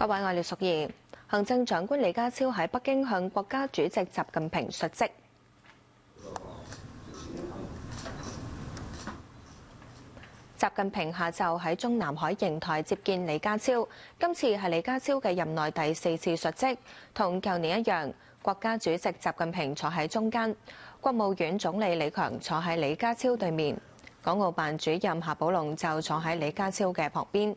各位，我係廖淑儀。行政長官李家超喺北京向國家主席習近平述職。習近平下晝喺中南海瀛台接見李家超，今次係李家超嘅任內第4次述職，同舊年一樣，國家主席習近平坐喺中間，國務院總理李強坐喺李家超對面，港澳辦主任夏寶龍就坐喺李家超嘅旁邊。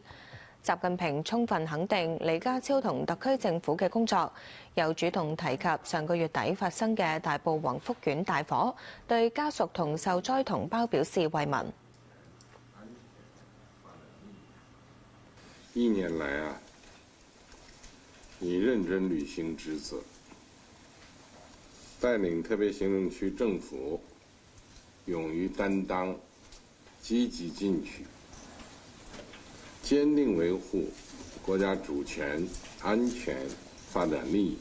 習近平充分肯定李家超同特區政府嘅工作，又主動提及上個月底發生嘅大埔宏福苑大火，對家屬同受災同胞表示慰問。1年來你認真履行職責，帶領特別行政區政府勇於擔當、積極進取，堅定維護國家主權、安全、發展利益，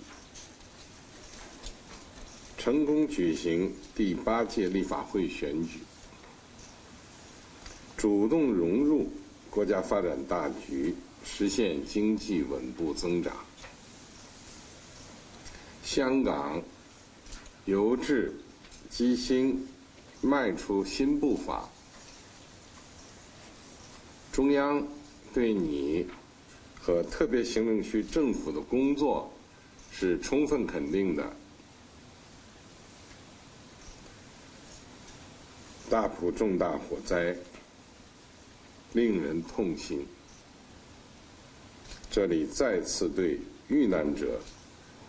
成功舉行第8屆立法會選舉，主動融入國家發展大局，實現經濟穩步增長。香港由治及興，邁出新步伐。中央對你和特別行政區政府的工作是充分肯定的。大埔重大火災令人痛心，這裡再次對遇難者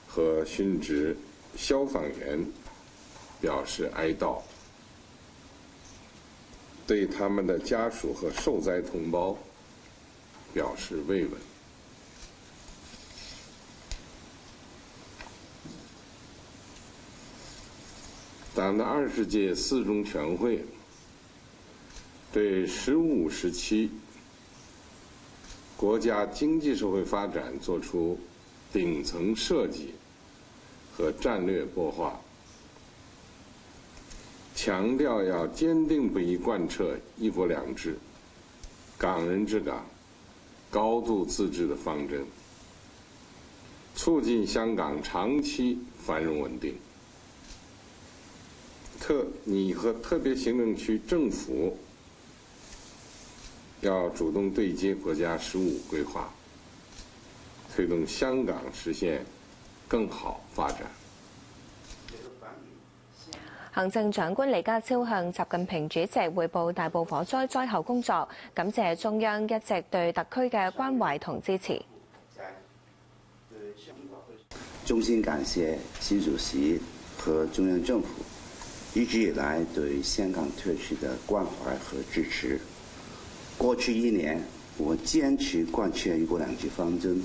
和殉職消防員表示哀悼，對他們的家屬和受災同胞表示慰問。黨的20屆4中全會對15、17國家經濟社會發展作出頂層設計和戰略擘劃，強調要堅定不移貫徹一國兩制、港人治港、高度自治的方針，促進香港長期繁榮穩定。你和特別行政區政府要主動對接國家15規劃，推動香港實現更好發展。行政長官李家超向習近平主席匯報大埔火災災後工作，感謝中央一直對特區嘅關懷同支持。衷心感謝習主席和中央政府一直以來對香港特區的關懷和支持。過去1年，我堅持貫徹一國兩制方針，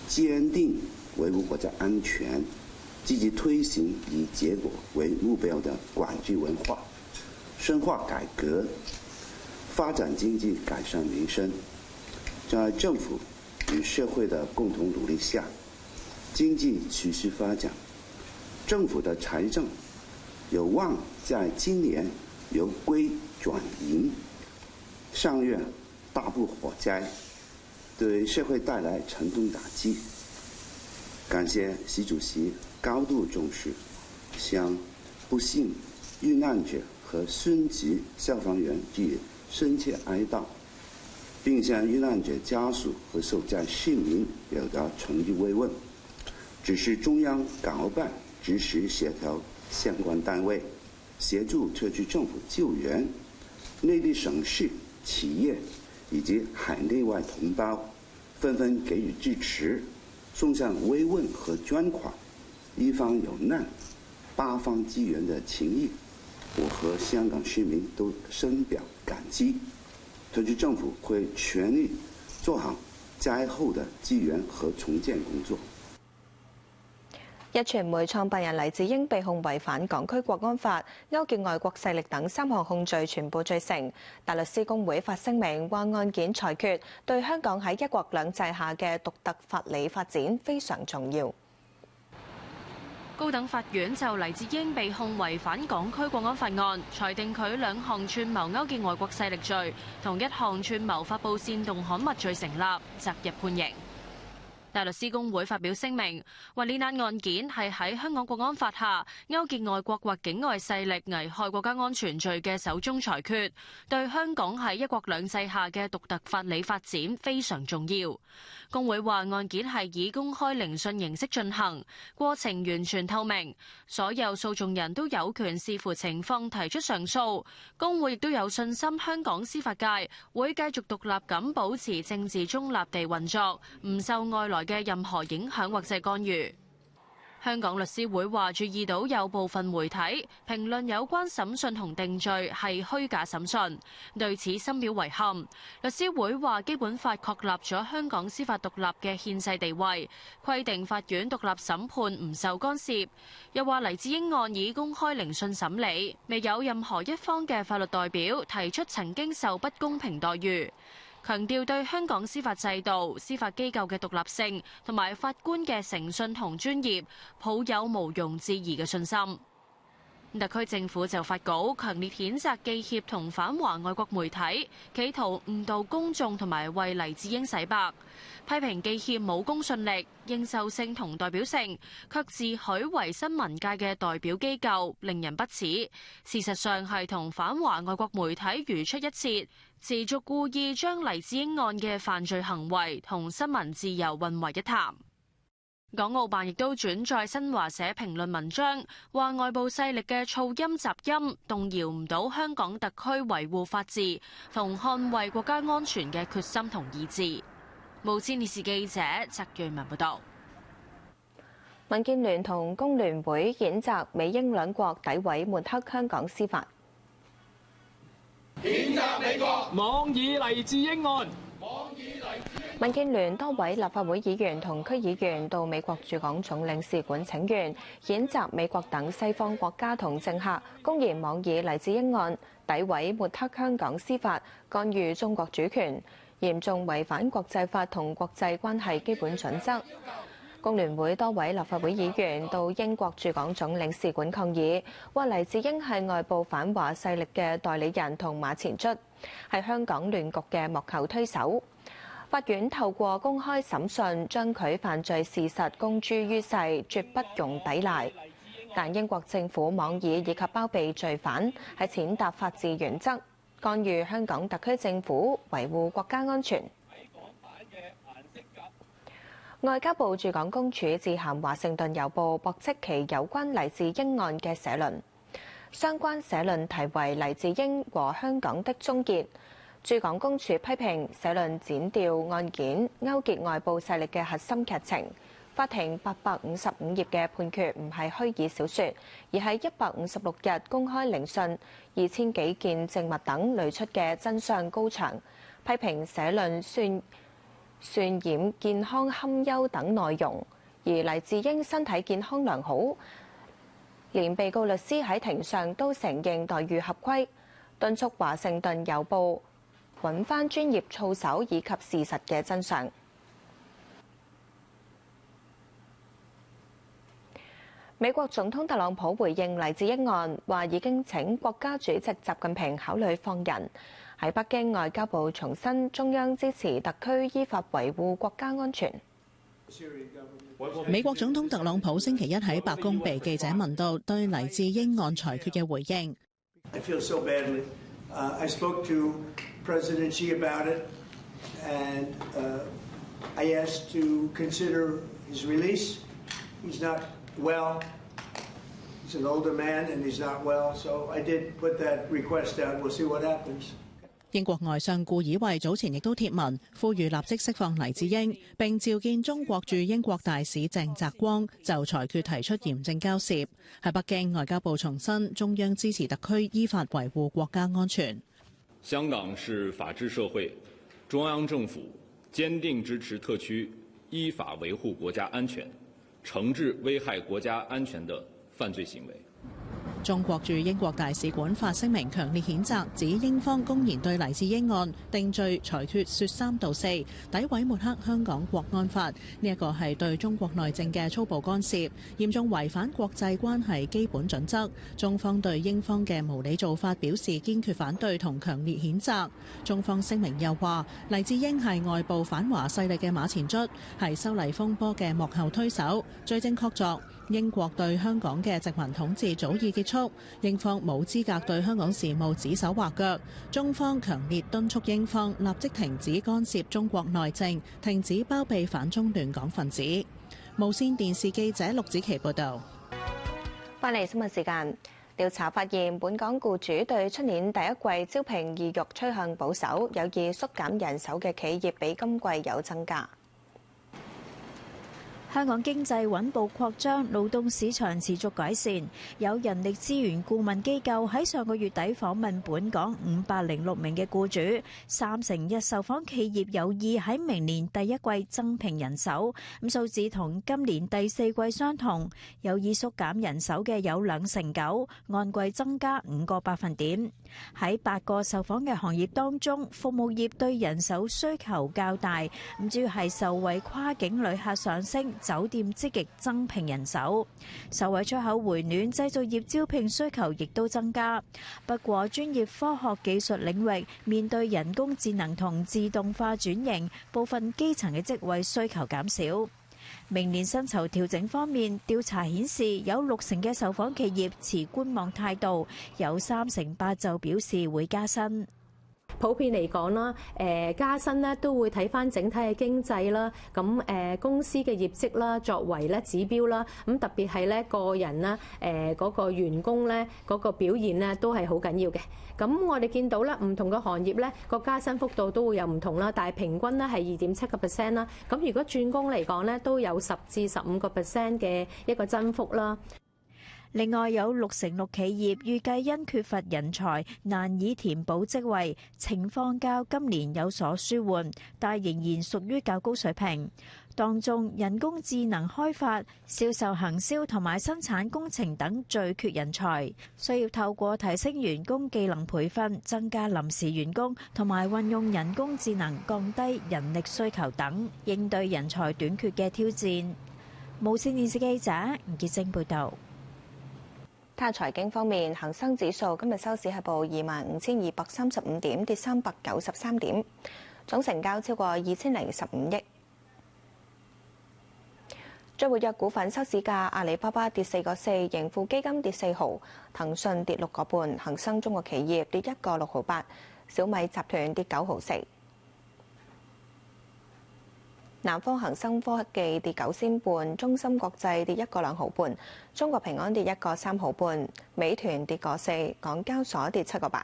堅定維護國家安全，積極推行以結果為目標的管制文化，深化改革，發展經濟，改善民生。在政府與社會的共同努力下，經濟持續發展，政府的財政有望在今年由虧轉盈。上月大埔火災對社會帶來沉重打擊，感謝習主席高度重視，向不幸遇難者和殉職消防員致以深切哀悼，並向遇難者家屬和受災市民表達誠意慰問，指示中央港澳辦支持協調相關單位，協助特區政府救援，內地省市企業以及海內外同胞紛紛給予支持，送上慰問和捐款，一方有難，八方支援的情誼，我和香港市民都深表感激。特區政府會全力做好災後的支援和重建工作。壹傳媒創辦人黎智英被控違反港區國安法、勾結外國勢力等3項控罪全部罪成。大律師公會發聲明話案件裁決對香港喺一國兩制下嘅獨特法理發展非常重要。高等法院就黎智英被控違反港區國安法案，裁定佢2項串謀勾結外國勢力罪同1項串謀發布煽動刊物罪成立，擇日判刑。大律師公會發表聲明，話呢單案件係喺香港國安法下勾結外國或境外勢力危害國家安全罪嘅首宗裁決，對香港喺一國兩制下嘅獨特法理發展非常重要。公會話案件係以公開聆訊形式進行，過程完全透明，所有訴訟人都有權視乎情況提出上訴。公會亦都有信心香港司法界會繼續獨立咁保持政治中立地運作，唔受外來嘅任何影響或者干預。香港律師會話注意到有部分媒體評論有關審訊同定罪係虛假審訊，對此深表遺憾。律師會話基本法確立咗香港司法獨立嘅憲制地位，規定法院獨立審判唔受干涉。又話黎智英案以公開聆訊審理，未有任何一方嘅法律代表提出曾經受不公平待遇。強調對香港司法制度、司法機構嘅獨立性同埋法官嘅誠信同專業，抱有毋庸置疑嘅信心。特區政府就發稿強烈譴責記協同反華外國媒體企圖誤導公眾同埋為黎智英洗白，批評記協冇公信力、認受性同代表性，卻自詡為新聞界嘅代表機構，令人不齒。事實上係同反華外國媒體如出一轍，持續故意將黎智英案嘅犯罪行為同新聞自由混為一談。港澳辦亦都轉載新華社評論文章，話外部勢力嘅噪音雜音動搖唔到香港特區維護法治同捍衛國家安全嘅決心同意志。無線電視記者翟瑞文報道。民建聯同工聯會譴責美英兩國詆毀抹黑香港司法。譴責美國妄議黎智英案。民建聯多位立法會議員同區議員到美國駐港總領事館請願，譴責美國等西方國家同政客公然妄議黎智英案，詆毀抹黑香港司法，干預中國主權，嚴重違反國際法同國際關係基本準則。工聯會多位立法會議員到英國駐港總領事館抗議，話黎智英係外部反華勢力嘅代理人同馬前卒，係香港亂局嘅幕後推手。法院透過公開審訊將佢犯罪事實公諸於世，絕不容抵賴。但英國政府妄議以及包庇罪犯，係踐踏法治原則，干預香港特區政府維護國家安全。外交部駐港公署致函華盛頓郵報，駁斥其有關黎智英案嘅社論。相關社論題為《黎智英和香港的終結》。駐港公署批評社論剪掉案件勾結外部勢力嘅核心劇情。法庭855頁嘅判決唔係虛擬小說，而係156日公開聆訊、2000幾件證物等累出嘅真相高牆。批評社論渲染健康堪憂等內容，而黎智英身體健康良好，連被告律師喺庭上都承認待遇合規，敦促華盛頓郵報揾返專業操守以及事實嘅真相。美國總統特朗普回應黎智英案，話已經請國家主席習近平考慮放人。喺北京，外交部重申中央支持特區依法維護國家安全。美國總統特朗普星期一喺白宮被記者問到對黎智英案裁決嘅回應。I spoke to President Xi about it, and I asked to consider his release. He's not well. He's an older man, and he's not well. So I did put that request out. We'll see what happens. 英國外相顧以慧早前亦都貼文，呼籲立即釋放黎智英，並召見中國駐英國大使鄭澤光，就裁決提出嚴正交涉。喺北京，外交部重申中央支持特區依法維護國家安全。香港是法治社會，中央政府堅定支持特區依法維護國家安全，懲治危害國家安全的犯罪行為。中國駐英國大使館發聲明強烈譴責，指英方公然對黎智英案定罪裁決說3道4，詆毀抹黑香港國安法，呢一個係對中國內政嘅粗暴干涉，嚴重違反國際關係基本準則。中方對英方嘅無理做法表示堅決反對同強烈譴責。中方聲明又話，黎智英係外部反華勢力嘅馬前卒，係修例風波嘅幕後推手，罪證確鑿。英國對香港嘅殖民統治早已結束，英方冇資格對香港事務指手畫腳。中方強烈敦促英方立即停止干涉中國內政，停止包庇反中亂港分子。無線電視記者陸子琪報導。返嚟新聞時間，調查發現，本港僱主對出年第一季招聘意欲趨向保守，有意縮減人手嘅企業比今季有增加。香港經濟穩步擴張，勞動市場持續改善。有人力資源顧問機構喺上個月底訪問本港506名嘅僱主，31%受訪企業有意喺明年第一季增聘人手，咁數字同今年第4季相同。有意縮減人手嘅有29%，按季增加5個百分點。喺8個受訪嘅行業當中，服務業對人手需求較大，咁主要係受惠跨境旅客上升。酒店積極增聘人手，受惠出口回暖，製造業招聘需求亦都增加。不過，專業科學技術領域面對人工智能同自動化轉型，部分基層嘅職位需求減少。明年薪酬調整方面，調查顯示有60%嘅受訪企業持觀望態度，有38%就表示會加薪。普遍嚟講啦，加薪咧都會睇返整體嘅經濟啦，咁公司嘅業績啦作為咧指標啦，咁特別係咧個人啦，嗰個員工咧嗰個表現咧都係好緊要嘅。咁我哋見到咧唔同嘅行業咧個加薪幅度都會有唔同啦，但係平均咧係2.7%啦。咁如果轉工嚟講咧都有10至15% 嘅一個增幅啦。另外有66%企業預計因缺乏人才難以填補職位，情況較今年有所舒緩，但仍然屬於較高水平。當中人工智能開發、銷售行銷同埋生產工程等最缺人才，需要透過提升員工技能培訓、增加臨時員工同埋運用人工智能降低人力需求等，應對人才短缺嘅挑戰。無線電視記者吳潔晶報導。睇下財經方面，恒生指數今日收市係報25,235點，跌393點，總成交超過2015億。最活躍股份收市價：阿里巴巴跌4個4，盈富基金跌4毫，騰訊跌6個半，恒生中國企業跌1個6毫8，小米集團跌9毫4。南方恒生科技跌9仙半，中芯國際跌1個2毫半，中國平安跌1個3毫半，美團跌個4，港交所跌7個8。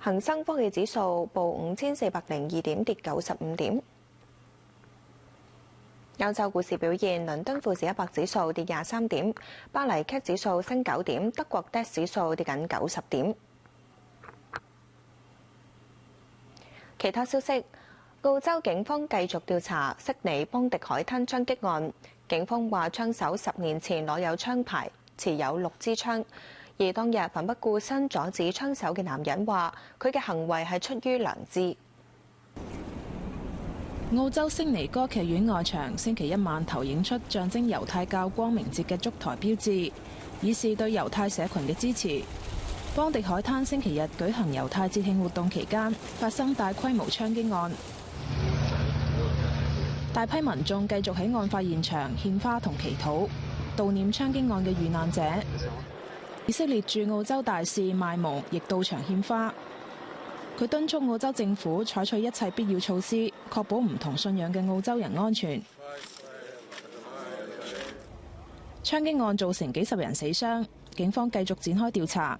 恒生科技指數報5402點，跌95點。歐洲股市表現，倫敦富時100指數跌23點，巴黎 CAC 指數升9點，德國 DAX 指數跌緊90點。其他消息，澳洲警方繼續調查悉尼邦迪海灘槍擊案。警方話槍手10年前攞有槍牌，持有6支槍。而當日奮不顧身阻止槍手嘅男人話，佢嘅行為係出於良知。澳洲悉尼歌劇院外牆星期一晚投影出象徵猶太教光明節嘅燭台標誌，以示對猶太社群嘅支持。邦迪海灘星期日舉行猶太節慶活動期間，發生大規模槍擊案，大批民眾繼續喺案發現場獻花同祈禱，悼念槍擊案嘅遇難者。以色列駐澳洲大使邁蒙亦到場獻花，佢敦促澳洲政府採取一切必要措施，確保唔同信仰嘅澳洲人安全。槍擊案造成幾十人死傷，警方繼續展開調查。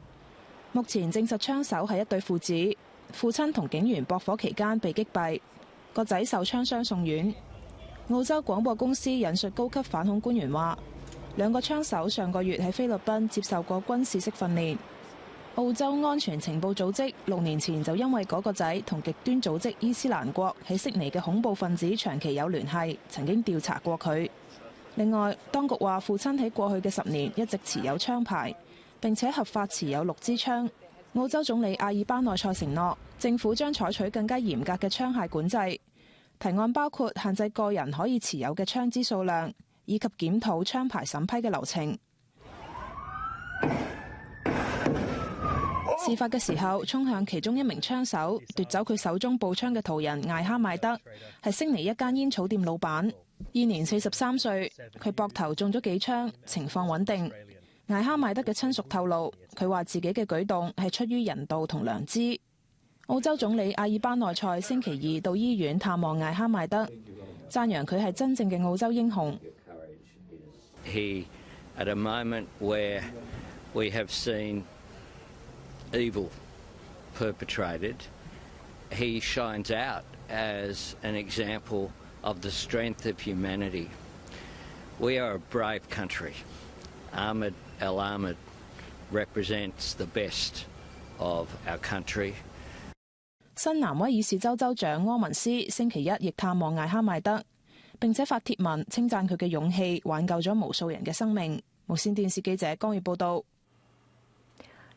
目前證實槍手係一對父子，父親同警員駁火期間被擊斃，個仔受槍傷送院。澳洲廣播公司引述高級反恐官員話，兩個槍手上個月喺菲律賓接受過軍事式訓練。澳洲安全情報組織6年前就因為嗰個仔同極端組織伊斯蘭國喺悉尼嘅恐怖分子長期有聯繫，曾經調查過佢。另外，當局話父親喺過去嘅10年一直持有槍牌，並且合法持有6支槍。澳洲總理阿爾巴內塞承諾，政府將採取更加嚴格嘅槍械管制。提案包括限制個人可以持有嘅槍支數量，以及檢討槍牌審批嘅流程。事發嘅時候，衝向其中一名槍手，奪走佢手中步槍嘅途人艾哈邁德，係悉尼一間煙草店老闆，現年43歲。佢膊頭中咗幾槍，情況穩定。艾哈邁德嘅親屬透露，佢話自己嘅舉動係出於人道同良知。澳洲總理阿爾巴內塞星期2到醫院探望艾哈邁德，讚揚佢係真正嘅澳洲英雄。He, at a moment where we have seen evil perpetrated, he shines out as an example of the strength of humanity. We are a brave country. Ahmed Al-Ahmed represents the best of our country. 新南威爾士州州長柯文斯星期1亦探望艾哈邁德，並且發帖文稱讚佢嘅勇氣挽救咗無數人嘅生命。無線電視記者江月報導。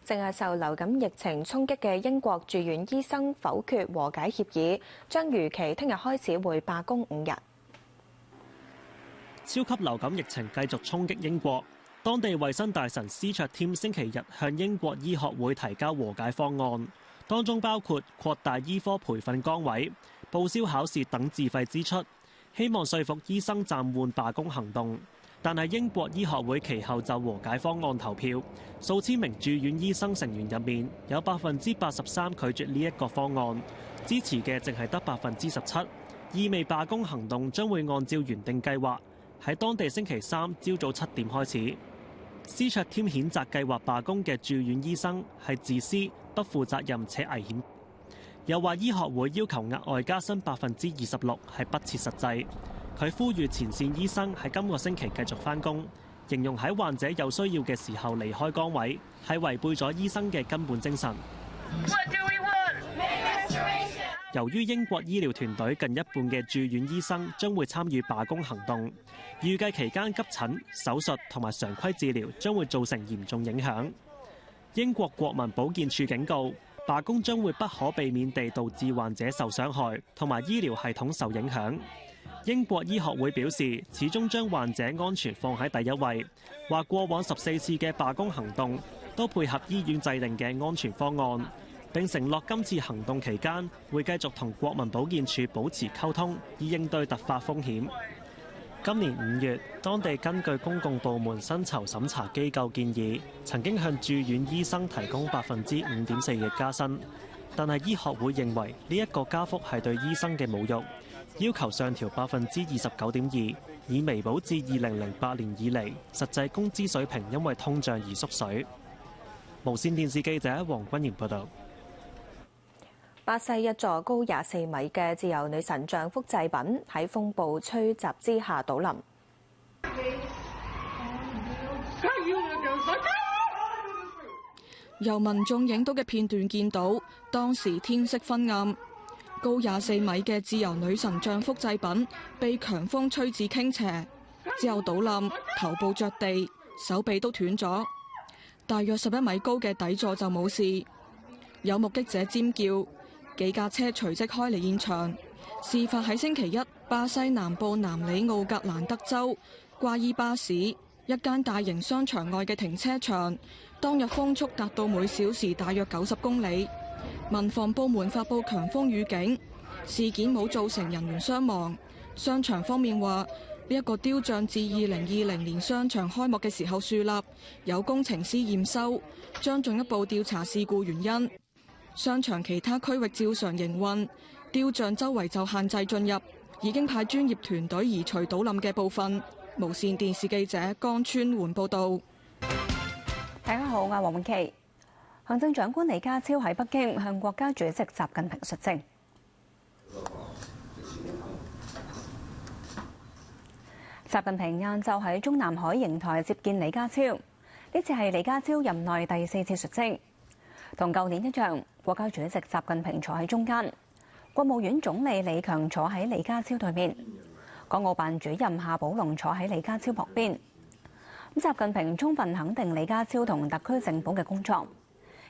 正係受流感疫情衝擊嘅英國住院醫生否決和解協議，將預期聽日開始會罷工5日。超級流感疫情繼續衝擊英國，當地衛生大臣斯卓添星期日向英國醫學會提交和解方案，當中包括擴大醫科培訓崗位、報銷考試等自費支出，希望說服醫生暫緩罷工行動。但係英國醫學會其後就和解方案投票，數千名住院醫生成員入面有83%拒絕呢一個方案，支持嘅淨係得17%，意味罷工行動將會按照原定計劃喺當地星期3朝早7點開始。斯卓添譴責計劃罷工嘅住院醫生係自私、不負責任且危險，又話醫學會要求額外加薪26%係不切實際。佢呼籲前線醫生喺今個星期繼續返工，形容喺患者有需要嘅時候離開崗位係違背咗醫生嘅根本精神。由於英國醫療團隊近一半嘅住院醫生將會參與罷工行動，預計期間急診、手術同埋常規治療將會造成嚴重影響。英國國民保健署警告，罷工將會不可避免地導致患者受傷害同埋醫療系統受影響。英國醫學會表示，始終將患者安全放喺第一位，話過往14次嘅罷工行動都配合醫院制定嘅安全方案，並承諾今次行動期間會繼續同國民保健署保持溝通，以應對突發風險。今年5月，當地根據公共部門薪酬審查機構建議，曾經向住院醫生提供5.4%嘅加薪，但係醫學會認為呢一個加幅係對醫生嘅侮辱，要求上調29.2%，以彌補自2008年以嚟實際工資水平因為通脹而縮水。無線電視記者黃君賢報導。巴西一座高24米嘅自由女神像複製品喺風暴吹襲之下倒冧。由民眾影到嘅片段見到，當時天色昏暗，高24米嘅自由女神像複製品被強風吹至傾斜，之後倒冧，頭部着地，手臂都斷咗。大約11米高嘅底座就冇事。有目擊者尖叫，幾架車隨即開離現場。事發喺星期一，巴西南部南里奧格蘭德州瓜伊巴市一間大型商場外嘅停車場，當日風速達到每小時大約90公里。民防部門發布強風預警，事件冇造成人員傷亡。商場方面話，呢一個雕像自2020年商場開幕嘅時候樹立，有工程師驗收，將進一步調查事故原因。商場其他區域照常營運，雕像周圍就限制進入，已經派專業團隊移除倒冧嘅部分。無線電視記者江川媛報導。大家好，我係黃永琪。行政長官李家超喺北京向國家主席習近平述職。習近平晏晝喺中南海瀛台接見李家超，呢次係李家超任內第4次述職。同舊年一樣，國家主席習近平坐喺中間，國務院總理李強坐喺李家超對面。港澳辦主任夏寶龍坐喺李家超旁邊。習近平充分肯定李家超同特區政府嘅工作，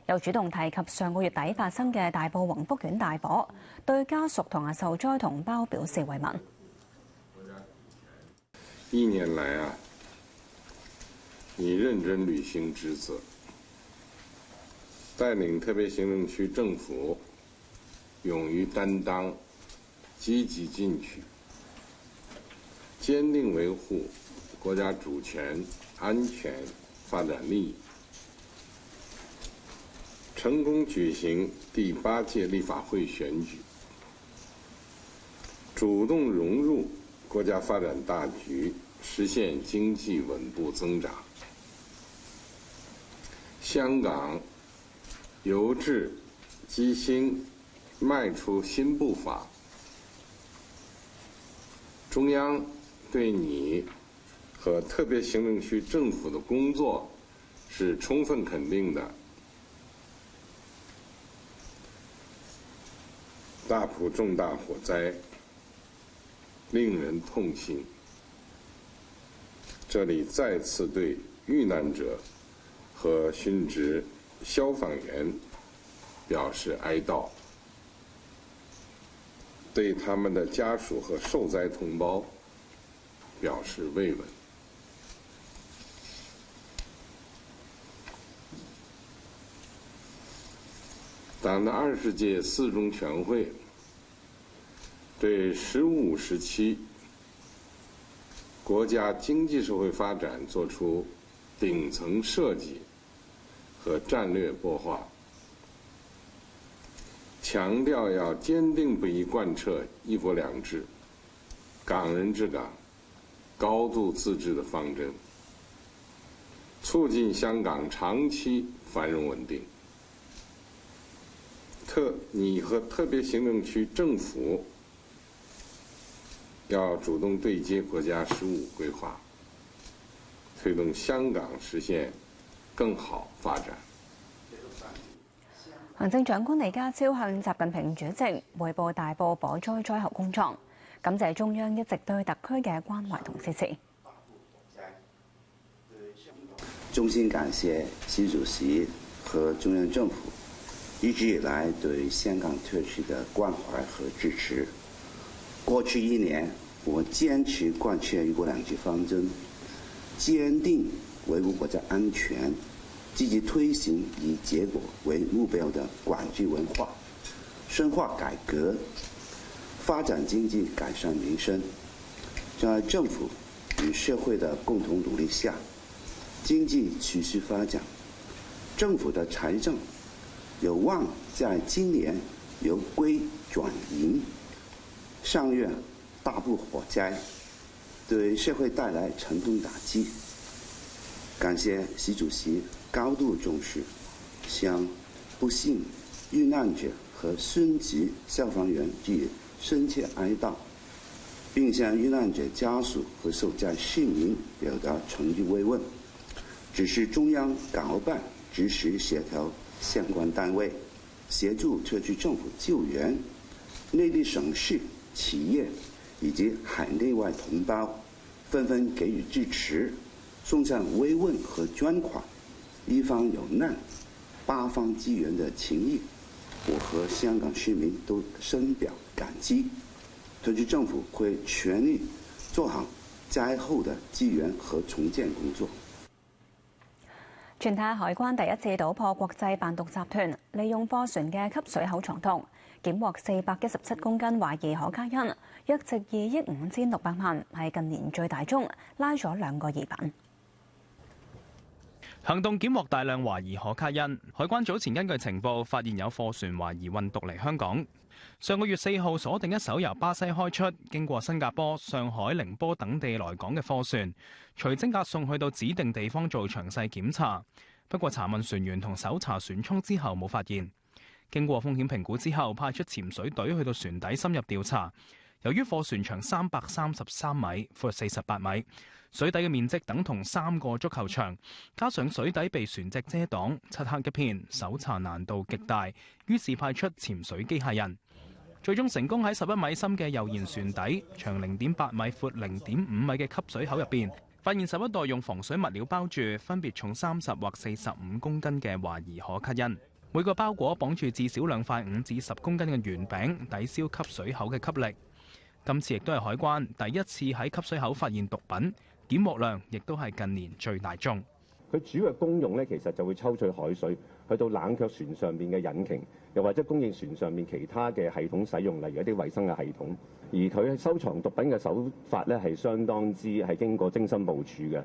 又主動提及上個月底發生嘅大埔宏福苑大火，對家屬同受災同胞表示慰問。1年來你認真履行職責，帶領特別行政區政府勇於擔當、積極進取，堅定維護國家主權、安全、發展利益，成功舉行第8屆立法會選舉，主動融入國家發展大局，實現經濟穩步增長。香港由治及興，邁出新步伐。中央對你和特別行政區政府的工作是充分肯定的。大埔重大火災令人痛心，這裡再次對遇難者和殉職消防員表示哀悼，對他們的家屬和受災同胞表示慰問。黨的20屆4中全會對15時期國家經濟社會發展作出頂層設計和戰略擘劃，強調要堅定不移貫徹一國兩制、港人治港、高度自治的方針，促進香港長期繁榮穩定。你和特別行政區政府要主動對接國家15規劃，推動香港實現更好發展。行政長官李家超向習近平主席匯報大埔火災災後工作，感謝中央一直對特區嘅關懷同支持。衷心感謝習主席和中央政府一直以來對香港特區的關懷和支持。過去1年，我堅持貫徹一國兩制方針，堅定維護國家安全，積極推行以結果為目標的管制文化，深化改革，發展經濟，改善民生。在政府與社會的共同努力下，經濟持續發展，政府的財政有望在今年由虧轉盈。上月大埔火災對社會帶來沉重打擊，感謝習主席高度重視，向不幸遇難者和殉職消防員致以深切哀悼，並向遇難者家屬和受災市民表達誠摯慰問，指示中央港澳辦支持協調相關單位，協助特區政府救援，內地省市企業以及海內外同胞紛紛給予支持，送上慰問和捐款，一方有難，八方支援的情誼，我和香港市民都深表感激。特區政府會全力做好災後的支援和重建工作。全泰海關第一次搗破國際販毒集團，利用貨船嘅吸水口藏毒，檢獲417公斤懷疑可卡因，約值2億5千6百萬，係近年最大宗，拉咗2個疑犯。行動檢獲大量懷疑可卡因，海關早前根據情報發現有貨船懷疑運毒嚟香港。上個月4號鎖定一艘由巴西開出，經過新加坡、上海、寧波等地來港嘅貨船，隨即押送去到指定地方做詳細檢查。不過查問船員同搜查船艙之後冇發現。經過風險評估之後，派出潛水隊去到船底深入調查。由於貨船長333米，闊48米，水底嘅面積等同3個足球場，加上水底被船隻遮擋，漆黑一片，搜查難度極大，於是派出潛水機械人。最終成功喺11米深嘅油舷船底、長0.8米、闊0.5米嘅吸水口入邊，發現11袋用防水物料包住、分別重30或45公斤嘅懷疑可卡因。每個包裹綁住至少2塊5至10公斤嘅圓餅，抵消吸水口嘅吸力。今次亦都係海關第一次喺吸水口發現毒品，檢獲量亦都係近年最大宗。佢主要嘅功用咧，其實就會抽取海水，去到冷卻船上邊嘅引擎，又或者供應船上面其他嘅系統使用，例如一啲衛生嘅系統。而佢收藏毒品嘅手法咧，係相當之係經過精心部署嘅。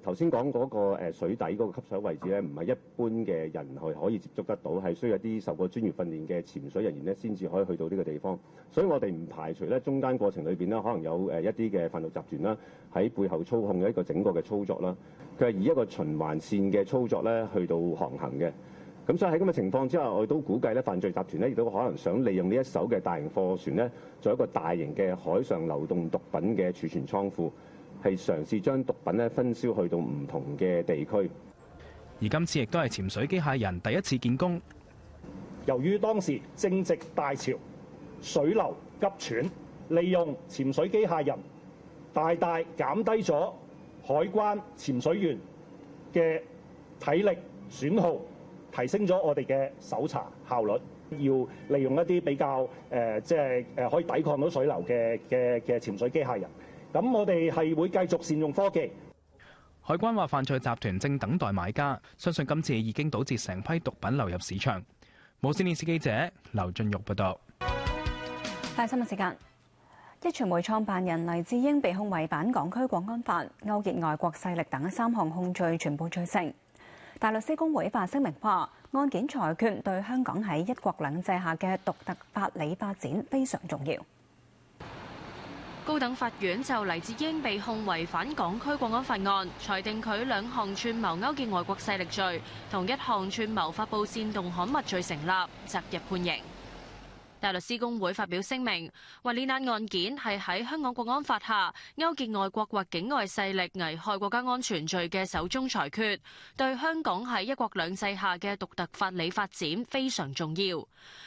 頭先講嗰個水底嗰個吸水位置咧，唔係一般嘅人係可以接觸得到，係需要一啲受過專業訓練嘅潛水人員咧，先至可以去到呢個地方。所以我哋唔排除咧，中間過程裏邊咧，可能有一啲嘅販毒集團啦，喺背後操控嘅一個整個嘅操作啦。佢係以一個循環線嘅操作咧，去到航行嘅。咁所以喺咁嘅情況之下，我哋都估計咧，犯罪集團咧亦都可能想利用呢一艘嘅大型貨船咧，做一個大型嘅海上流動毒品嘅儲存倉庫，係嘗試將毒品咧分銷去到唔同嘅地區。而今次亦都係潛水機械人第一次見工。由於當時正值大潮，水流急竄，利用潛水機械人大大減低咗海關潛水員嘅體力損耗，提升咗我哋嘅搜查效率。要利用一啲比較可以抵抗到水流嘅潛水機械人。咁我哋係會繼續善用科技。海關話犯罪集團正等待買家，相信今次已經堵截成批毒品流入市場。無線電視記者劉俊玉報道。大新聞時間，壹傳媒創辦人黎智英被控違反港區國安法、勾結外國勢力等3項控罪，全部罪成。大律師公會發聲明話，案件裁決對香港喺一國兩制下嘅獨特法理發展非常重要。高等法院就黎智英被控違反港區國安法案，裁定佢2項串謀勾結外國勢力罪同1項串謀發布煽動刊物罪成立，擇日判刑。大律師公會發表聲明，話呢單案件係喺香港國安法下勾結外國或境外勢力危害國家安全罪嘅首宗裁決，對香港喺一國兩制下嘅獨特法理發展非常重要。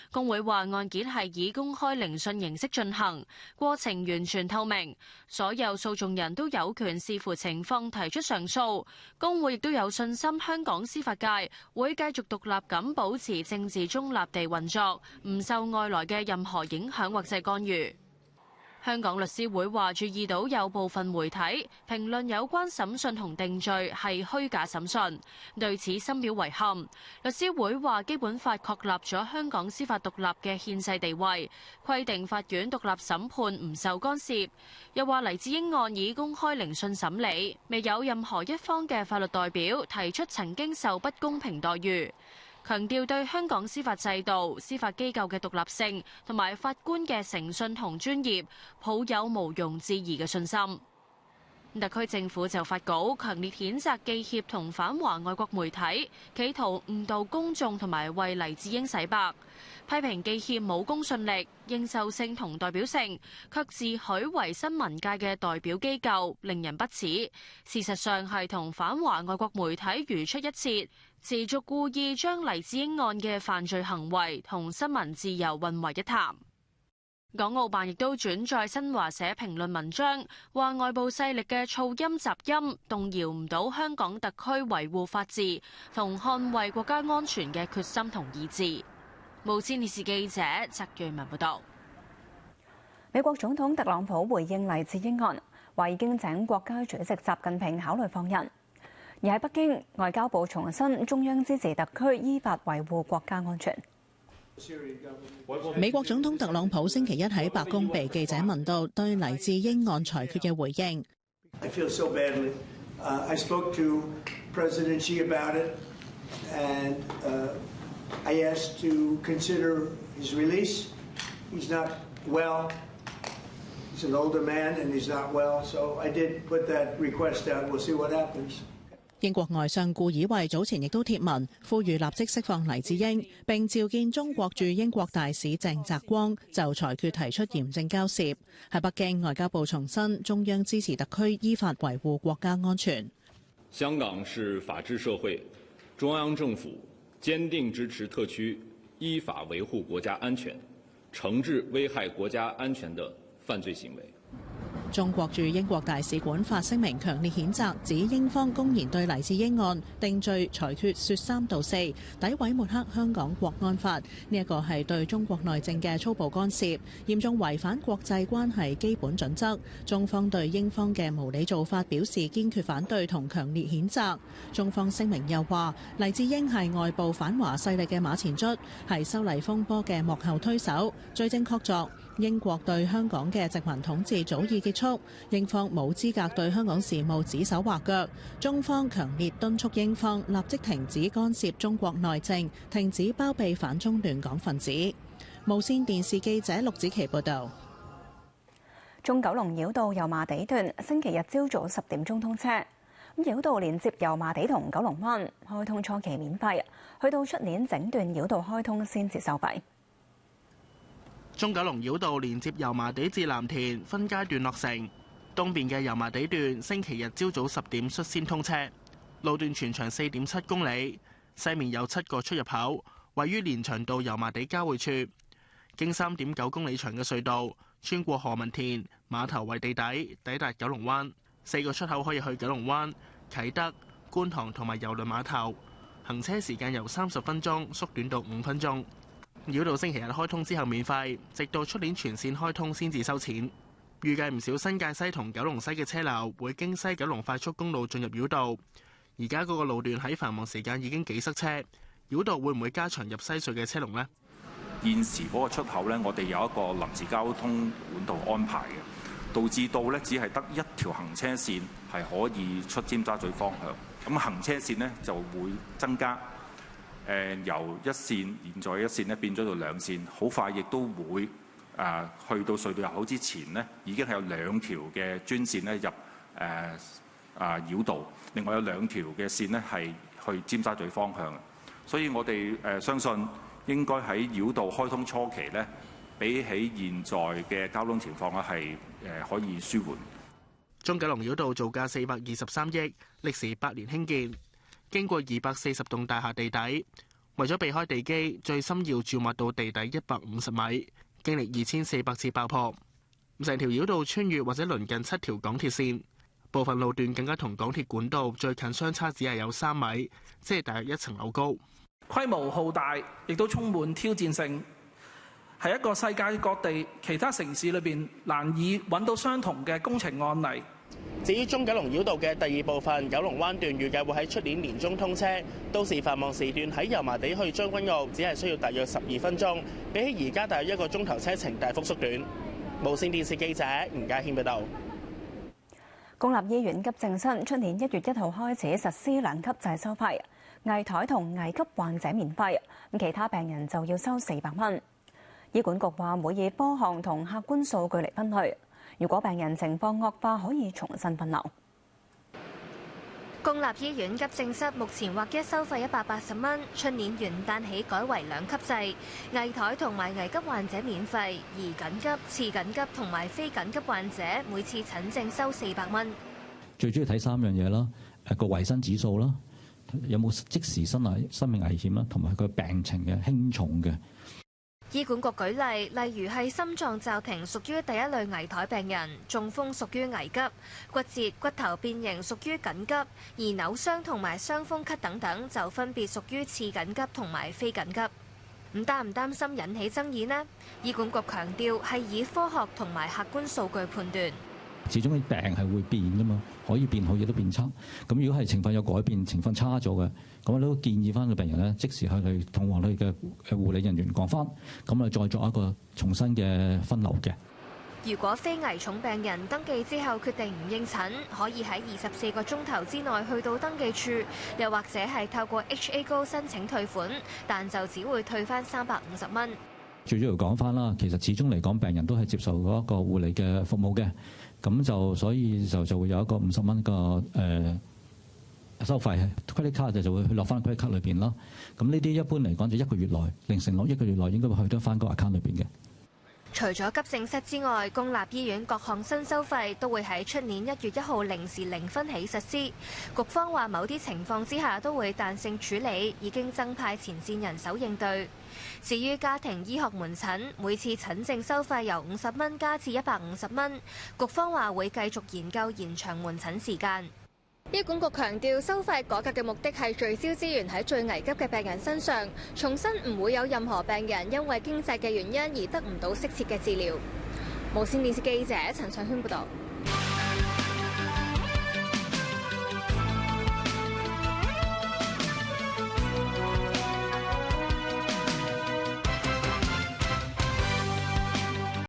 公會話案件係以公開聆訊形式進行，過程完全透明，所有訴訟人都有權視乎情況提出上訴。公會亦都有信心香港司法界會繼續獨立咁保持政治中立地運作，唔受外來嘅任何影響或者干預。香港律師會話注意到有部分媒體評論有關審訊同定罪係虛假審訊，對此深表遺憾。律師會話基本法確立咗香港司法獨立嘅憲制地位，規定法院獨立審判唔受干涉。又話黎智英案以公開聆訊審理，未有任何一方嘅法律代表提出曾經受不公平待遇。強調對香港司法制度、司法機構嘅獨立性同埋法官嘅誠信同專業，抱有毋庸置疑嘅信心。特區政府就發稿強烈譴責記協同反華外國媒體，企圖誤導公眾同埋為黎智英洗白，批評記協冇公信力、認受性同代表性，卻自詡為新聞界嘅代表機構，令人不齒。事實上係同反華外國媒體如出一轍，持續故意將黎智英案嘅犯罪行為同新聞自由混為一談。港澳辦亦都轉載新華社評論文章，話外部勢力嘅噪音雜音動搖唔到香港特區維護法治同捍衛國家安全嘅決心同意志。無線電視記者翟瑞文報道。美國總統特朗普回應黎智英案，話已經請國家主席習近平考慮放人。而喺北京，外交部重申中央支持特區依法維護國家安全。美國總統特朗普星期一喺白宮被記者問到對黎智英案裁決嘅回應。I feel so badly. I spoke to President Xi about it, and I asked to consider his release. He's not well. He's an older man, and he's not well. So I did put that request out. We'll see what happens. 英國外相顧以慧早前亦都貼文，呼籲立即釋放黎智英，並召見中國駐英國大使鄭澤光，就裁決提出嚴正交涉。喺北京，外交部重申中央支持特區依法維護國家安全。香港是法治社會，中央政府堅定支持特區依法維護國家安全，懲治危害國家安全的犯罪行為。中國駐英國大使館發聲明強烈譴責，指英方公然對黎智英案定罪裁決說3道4，詆毀抹黑香港國安法，呢一個係對中國內政嘅粗暴干涉，嚴重違反國際關係基本準則。中方對英方嘅無理做法表示堅決反對同強烈譴責。中方聲明又話，黎智英係外部反華勢力嘅馬前卒，係修例風波嘅幕後推手，罪證確鑿。英國對香港嘅殖民統治早已結束，英方冇資格對香港事務指手畫腳。中方強烈敦促英方立即停止干涉中國內政，停止包庇反中亂港分子。無線電視記者陸子琪報導。中九龍繞道油麻地段星期日朝早10點鐘通車，繞道連接油麻地同九龍灣，開通初期免費，去到出年整段繞道開通先至收費。中九龍繞道連接油麻地至藍田分階段落成，東邊嘅油麻地段星期日朝早10點率先通車，路段全長4.7公里，西面有7個出入口，位於連翔道油麻地交匯處，經3.9公里長嘅隧道，穿過何文田、馬頭圍地底，抵達九龍灣，4個出口可以去九龍灣、啟德、觀塘同埋郵輪碼頭，行車時間由30分鐘縮短到5分鐘。繞道星期日開通之後免費，直到出年全線開通先至收錢。預計唔少新界西同九龍西嘅車流會經西九龍快速公路進入繞道。而家嗰個路段喺繁忙時間已經幾塞車，繞道會唔會加長入西隧嘅車龍呢？現時嗰個出口呢，我哋有一個臨時交通管道安排嘅，導致到呢只係得一條行車線係可以出尖沙咀方向。咁行車線呢就會增加。由一線，現在一線咧變咗到2線，好快亦都會去到隧道入口之前呢，已經係有2條嘅專線咧入繞道，另外有2條嘅線呢係去尖沙咀方向嘅，所以我哋相信應該喺繞道開通初期呢，比起現在嘅交通情況咧係可以舒緩。中九龍繞道造價423億，歷時8年興建。經過240棟大廈地底，為咗避開地基，最深要注挖到地底150米，經歷2400次爆破。成條繞道穿越或者鄰近7條港鐵線，部分路段更加同港鐵管道最近相差只係有3米，即係大約1層樓高。規模浩大，亦都充滿挑戰性，係一個世界各地其他城市裏邊難以揾到相同嘅工程案例。至於中九龍繞道嘅第2部分九龍灣段，預計會喺出年年中通車。到時繁忙時段喺油麻地去將軍澳，只係需要大約12分鐘，比起而家大約1個鐘頭車程大幅縮短。無線電視記者吳家謙報道。公立醫院急症室出年1月1號開始實施2級制收費，危殆同危急患者免費，其他病人就要收400蚊。醫管局話會以科學同客觀數據嚟分類。如果病人情況惡化，可以重新分流。公立醫院急症室目前劃一收費180蚊，出年元旦起改為2級制，危殆同埋危急患者免費，而緊急、次緊急同埋非緊急患者每次診症收400蚊。最主要睇3樣嘢啦，個維生指數啦，有冇即時生命危險啦，同埋佢病情嘅輕重嘅。醫管局舉例，例如係心臟驟停屬於第一類危殆病人，中風屬於危急，骨折、骨頭變形屬於緊急，而扭傷同埋傷風咳等等就分別屬於次緊急同埋非緊急。唔擔心引起爭議呢？醫管局強調係以科學同埋客觀數據判斷。始終啲病係會變㗎嘛，可以變好亦都變差。咁如果係情況有改變，情況差咗嘅，咁我都建議翻個病人咧，即時去同我哋嘅護理人員講翻，咁啊再作一個重新嘅分流嘅。如果非危重病人登記之後決定唔應診，可以喺24個鐘頭之內去到登記處，又或者係透過 HA 高申請退款，但就只會退翻350蚊。最主要講翻啦，其實始終嚟講，病人都係接受嗰一個護理嘅服務嘅，咁就所以就會有一個50蚊個收費 credit card 就會落翻 credit card 裏邊啦。咁呢啲一般嚟講就1個月內，0承諾1個月內應該會去得翻個 account 裏邊嘅。除咗急症室之外，公立醫院各項新收費都會喺出年1月1號0時0分起實施。局方話某啲情況之下都會彈性處理，已經增派前線人手應對。至於家庭醫學門診，每次診症收費由50蚊加至150蚊，局方話會繼續研究延長門診時間。醫管局強調，收費改革嘅目的係聚焦資源喺最危急嘅病人身上，重申唔會有任何病人因為經濟嘅原因而得唔到適切嘅治療。無線電視記者陳尚軒報導。